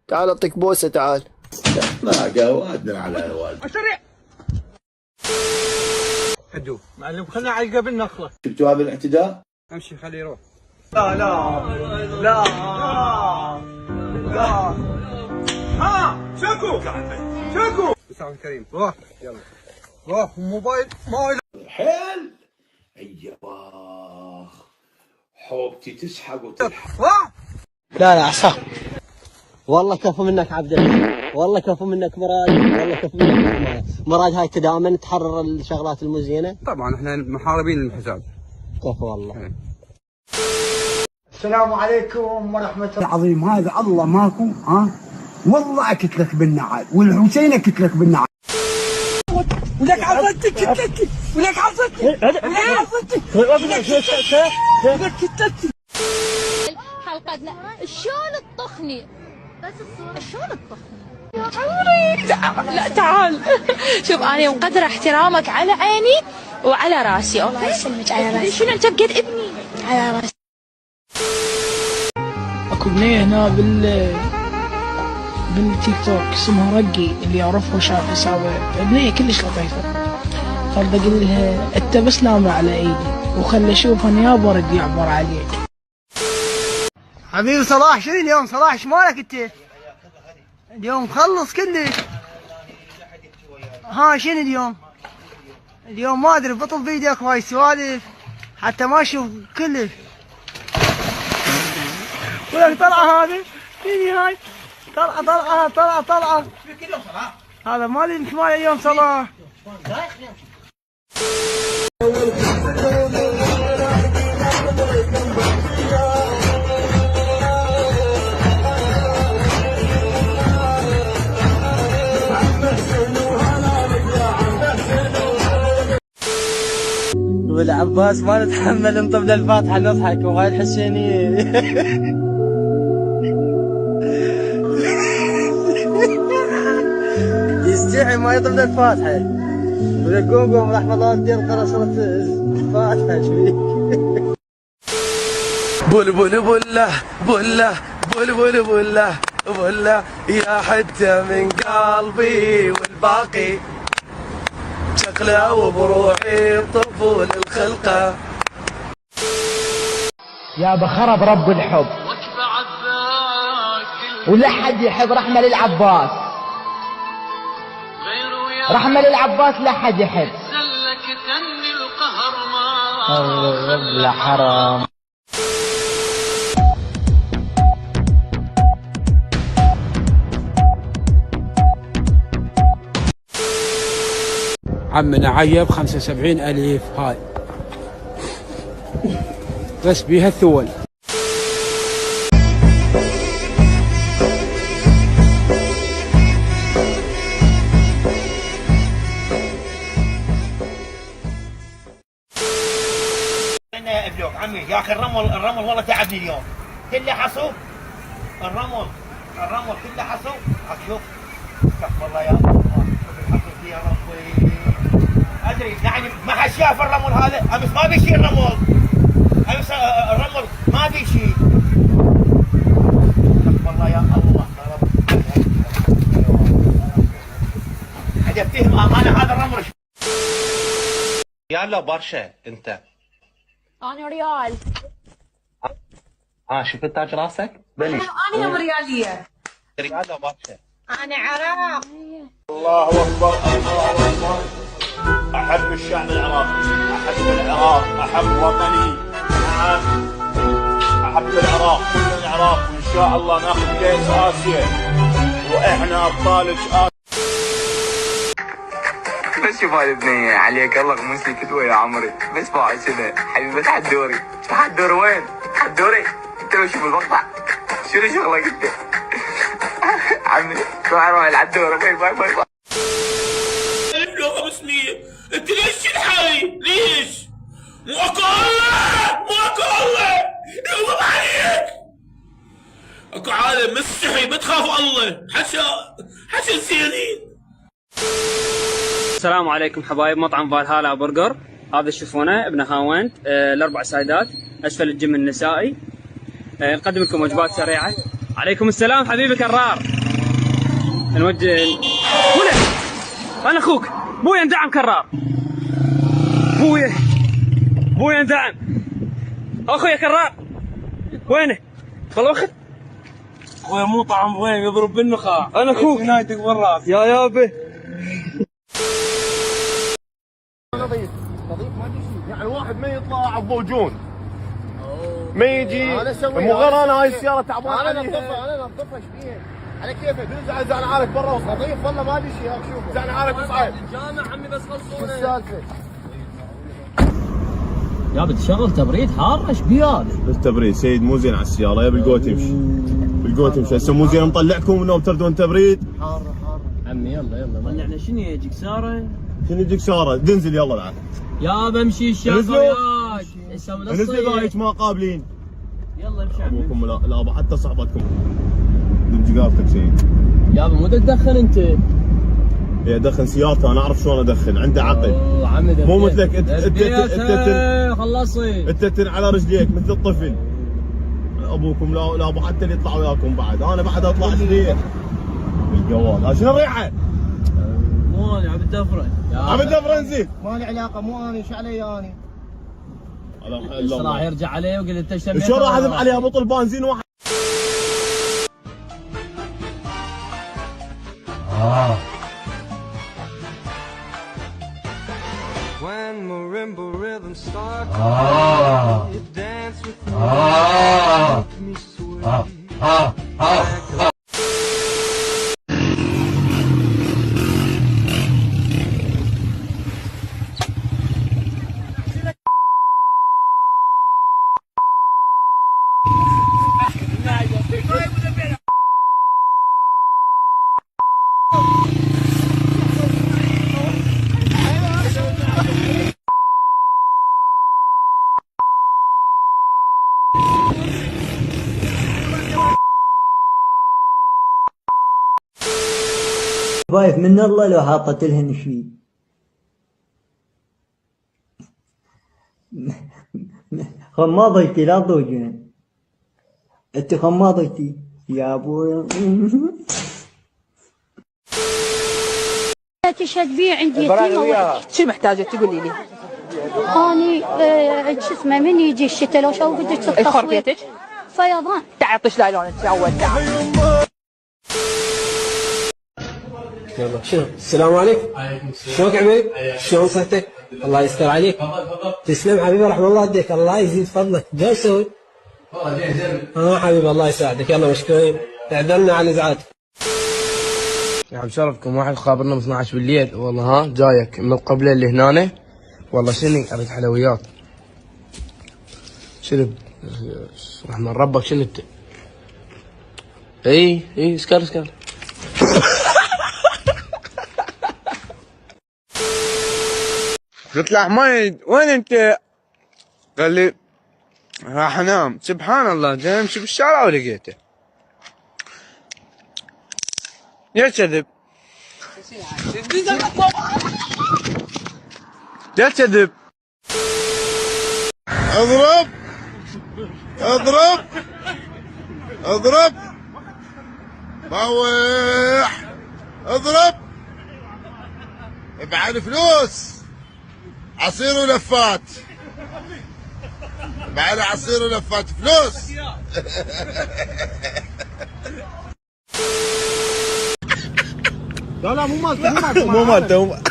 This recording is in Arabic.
تعال اعطيك بوسه تعال. ما قوادنا على الوالد. اسرع. هدوء معلم خلنا على قبل نخلص. شفتوا هذا الاعتداء؟ امشي خليه يروح. لا لا لا لا. ها شكو شكو. مساء الكريم. روح يلا روح. موبايل حيل. ايوه حوبتي تسحق وتلحق. لا عصام والله كفو منك عبد الله، والله كفو منك مراد، والله كفو منك مراد. هاي دائما تحرر الشغلات المزينه. طبعا احنا محاربين الحساب. كفو والله. السلام عليكم ورحمة الله العظيم. هذا الله ماكو ها والله اكتلك بالنعال والحسين اكتلك بالنعال. ولك عصتك كتلتي ولك عصتك ولك عصتك ولك كتلتي. حلقتنا شلون تطخني بس الصورة شلون تطخني يا عمري. لا تعال شوف انا مقدرة احترامك على عيني وعلى راسي. الله يسلمك على راسي. شنو انت بقد ابني على راسي. اكو بنية هنا بالتيك توك اسمها رقي، اللي يعرفها شاف حسابها. بنية كلش لطيفة. فرد اقول لها انت بس نام على ايدي وخلي اشوف انا يا برد يعبر عليك. حبيبي صلاح شنو اليوم؟ صلاح ايش مالك انت؟ اليوم مخلص كلش. ها شنو اليوم؟ اليوم ما ادري بطل فيديوك هاي سوالف حتى ما اشوف كلش. ولك طلعه هذا شنو هاي؟ طلعه هذا مالي انت مالي اليوم صلاح. والعباس ما نتحمل نطبل الفاتحه نضحك وهاي الحسينيه. يستحي ما يطبل الفاتحه. ولا قوم رحمه الله ندير قرصره الفاتحه شوي. بول بول بوله بوله بول بول بوله بوله يا حتى من قلبي والباقي شكله وبروحي طفول الخلقه. يا بخرب رب الحب ولا حد يحب رحمة للعباس. رحمة للعباس لا حد يحب. والله حرام. عمنا عيب 75,000 هاي بس بيها الثول. يا ابلوك عمي يا اخي الرمل والله تعبني اليوم. كله حصو الرمل كله حصو. شوف استغفر الله يا الله. حصو يا ربي ادري يعني ما حد شاف الرمل هذا. امس ما بيشي الرمل. امس الرمل ما بيشي. استغفر الله يا الله يا رب. حد يفتهم انا هذا الرمل. ريال لا برشا انت؟ انا ريال. شفت تاج راسك؟ بلش. انا يوم رياليه. ريال لا برشا. انا عراق. الله اكبر الله اكبر. احب الشعب العراقي، احب العراق، احب وطني. نعم احب العراق كل العراق وان شاء الله ناخذ كاس اسيا واحنا ابطال اسيا. بس شوف هاي البنية عليك الله غمس لي كدوة يا عمري. بس باعي كذا حبيبي بس حدوري. حدوري وين؟ حدوري انت لو شوف المقطع شنو شغلك انت؟ عمي روح اروح العدورة. باي باي باي باي. 500 انت ليش تنحاي؟ ليش؟ مو الله يغضب عليك. اكو عالم مستحي ما تخافوا الله. حشا زينين. السلام عليكم حبايب مطعم فالهالا برجر. هذا تشوفونه ابن هاوند الاربع سايدات اسفل الجيم النسائي. نقدم لكم وجبات سريعه. عليكم السلام حبيبي كرار. نوجه ولد انا اخوك بويا اندعم كرار بويا اندعم اخويا كرار وينه؟ والله واخذ اخويا مو طعم وين يضرب بالنخاع انا اخوك نايتك بالراس يا يابا نظيف ما ادري شيء يعني واحد ما يطلع بوجون ما يجي مو غير انا هاي السياره تعبانه انا انظفها ايش فيها على كيفك زعل عالك برا نظيف والله ما ادري شيء شوف زعل عالك وصعد الجامع عمي بس خلصونا شو السالفه؟ يا بتشغل تبريد حار ايش بيه هذا؟ التبريد سيد مو زين على السياره يا بالقوه تمشي بالقوه تمشي هسه مو زين مطلعكم انهم تردون تبريد حار عمي يلا طلعنا شنو يا جكساره؟ شنو يجيك ساره دنزل يلا بعد يا بمشي الشاطر وياك اسوي نزلوا بايك ما قابلين يلا امشي عمي ابوكم لا حتى صحبتكم دقيقتك سيد يابا مو تدخن انت يا دخن سيارته انا اعرف شلون ادخن عنده عقل مو مثلك انت خلصي انت على رجليك مثل الطفل ابوكم لا ابو حتى اللي يطلع وياكم بعد انا بعد اطلع شويه الجوال ها شنو الريحه؟ مو انا عم تفرن عم تفرن زين ما لي علاقه مو انا ايش علي اني ايش راح يرجع عليه وقال انت شميت شو راح اذب عليها بطل بنزين واحد When marimba rhythm starts, you dance with me, make me sway. خايف من الله لو حاطت لهن شيء خماضتي لا تضوجين انت خماضتي يا ابوي تشهد بي عندي شو محتاجه تقولي لي؟ اني شو اسمه من يجي الشتاء لو شو بدك يخرب بيتك؟ فيضان تعطي شلون تسوي يلا شنو؟ السلام عليكم. شلونك عمي؟ شلون صحتك؟ الله يستر عليك. تسلم حبيبي رحم الله يديك الله يزيد فضلك. شو تسوي؟ والله حبيبي الله يساعدك يلا مشكورين. اعذرنا على الازعاج. يا عم شرفكم واحد خابرنا ب 12 بالليل والله ها جايك من القبله اللي هنا والله شنو اريد حلويات شرب رحمن ربك شنو انت اي سكر قلت له حميد وين انت؟ قال لي راح انام. سبحان الله جاي امشي بالشارع ولقيته يا كذب يا كذب اضرب اضرب اضرب روح اضرب ابعد فلوس عصير ولفات بعد عصير ولفات فلوس لا مو مالته مو مالته